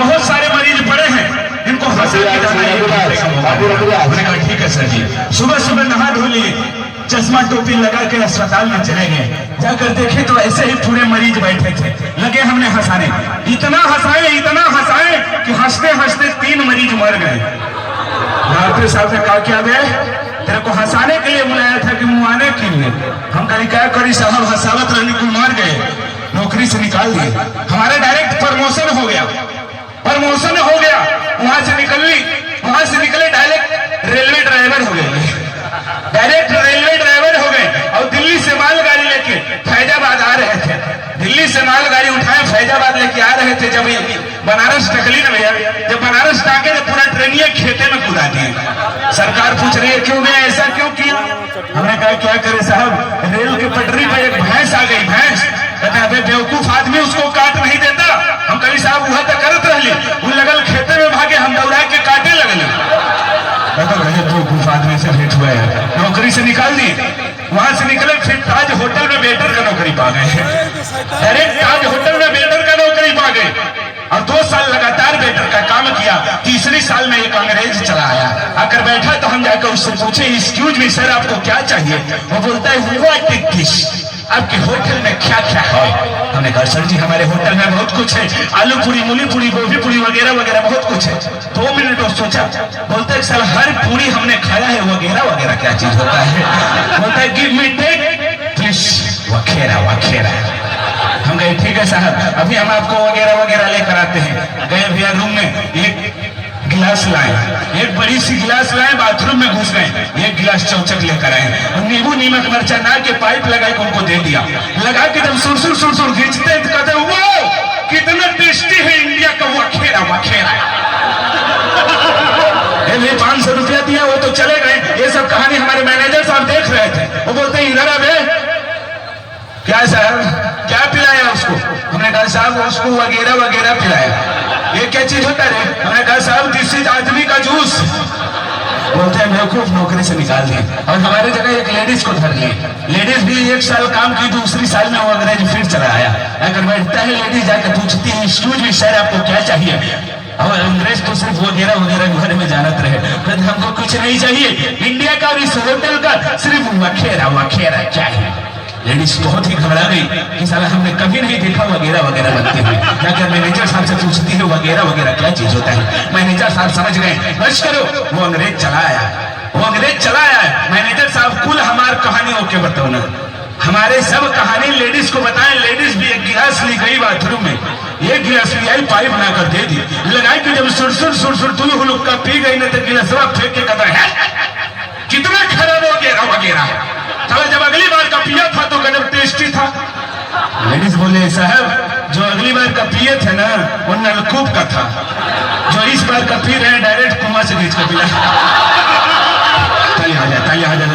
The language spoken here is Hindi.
बहुत सारे मरीज पड़े हैं, इनको हंसा के जाना। ठीक है सर जी। सुबह सुबह नहा धो लिए, चश्मा टोपी लगा के अस्पताल में चले गए। जाकर देखे तो ऐसे ही पूरे मरीज बैठे थे। लगे हमने हंसाने, इतना हंसाए कि हंसते हंसते 3 मरीज मर गए। डॉक्टर साहब ने कहा क्या बे, तेरे को हंसाने के लिए बुलाया था कि मुआने के लिए? हम कहीं क्या करी साहब, हंसावत रहने को मार गए, नौकरी से निकाल दिए। हमारा डायरेक्ट प्रमोशन हो गया। वहां से निकले डायरेक्ट रेलवे ड्राइवर हो गए। और दिल्ली से मालगाड़ी लेके फैजाबाद आ रहे थे। दिल्ली से मालगाड़ी उठाए फैजाबाद लेके आ रहे थे। जब बनारस टकली न भैया, जब बनारस टाके तो पूरा ट्रेनिया खेते में कूदा दिए। सरकार पूछ रही है क्यों गया, ऐसा क्यों किया? हमने कहा क्या करे साहब, रेल की पटरी पर एक भैंस आ गई। भैंस कहते हैं बेवकूफ आदमी उसको काट नहीं देता। हम कभी साहब वह तो करत रही, वो लगल खेते में भागे, हम दौड़ा के काटे लगल। बेवकूफ आदमी से भेंट हुआ है, नौकरी से निकाल दी। वहां से निकले फिर ताज होटल में वेटर का नौकरी पा गए। डायरेक्ट ताज होटल में वेटर का नौकरी पा गए और 2 साल लगातार वेटर का काम किया। तीसरी साल में एक अंग्रेज चला आया, आकर बैठा तो हम जाकर उससे पूछे एक्सक्यूज मी सर, आपको क्या चाहिए? वो बोलता है व्हाट इज दिस, आपके होटल में क्या क्या है? हमने कहा सर जी हमारे होटल में बहुत कुछ है, आलू पूरी, मूली पूरी, गोभी पूरी वगैरह वगैरह बहुत कुछ है। 2 मिनट और सोचा, बोलता है सर हर पूरी हमने खाया है, वगैरह वगैरह क्या चीज होता है? बोलता है गिव मी टेक प्लीज वगैरह। हम गए ठीक है साहब, अभी हम आपको वगैरह वगैरह लेकर आते हैं। गए भैया रूम में, एक गिलास लाए, एक बड़ी सी गिलास लाए, बाथरूम में घुस गए, एक गिलास चौचक लेकर आए, नींबू नीमक मिर्चा ना के पाइप लगाए उनको दे दिया। लगा के जब सुर खींचते तो कहते वो कितना टेस्टी है इंडिया का वखेरा। 500 रुपया दिया, वो तो चले गए। ये सब कहानी हमारे मैनेजर साहब देख रहे थे। वो बोलते इधर अबे क्या साहब क्या पिलाया उसको? हमने कहा साहब उसको वगैरह वगैरह पिलाया। ये क्या चीज होता है? हमने कहा साहब दिस इज आदमी का जूस। बोलते हैं बेवकूफ, नौकरी से निकाल दिए और हमारे जगह एक लेडीज को धर लिए। लेडीज भी 1 साल काम की, दूसरी साल में वो अंग्रेज फिर चला आया। अगर बैठता है लेडीज जाकर पूछती है एक्सक्यूज मी सर आपको क्या चाहिए? और अंग्रेज तो सिर्फ वगैरह वगैरह घर में जानत रहे, फिर हमको कुछ नहीं चाहिए, इंडिया का और इस होटल का सिर्फ वखेरा चाहिए। लेडीज बहुत ही घबरा गई कि साला हमने कभी नहीं देखा वगैरह वगैरह बनते हुए। जाकर मैनेजर साहब से पूछती है वगैरह वगैरह क्या चीज होता है? मैनेजर साहब समझ गए, बस करो वो अंग्रेज चला आया। मैनेजर साहब कुल हमार कहानी ओके बताओ ना, हमारे सब कहानी लेडीज को बताएं। लेडीज भी एक गिलास ली गई बाथरूम में, एक गिलास ले आई, पाइप बनाकर दे दी, लगाई कि जब सुर तुम लोग का पी गई ना तो गिलास फेंक के कहता है कितना खराब वगैरह। जब अगली बार का पिया था तो गजब टेस्टी था। लेडीज बोले साहब जो अगली बार का पिए थे ना वो नलकूप का था, जो इस बार का पी रहे हैं डायरेक्ट कुआं से खींच कर पिला। ताली आ जाए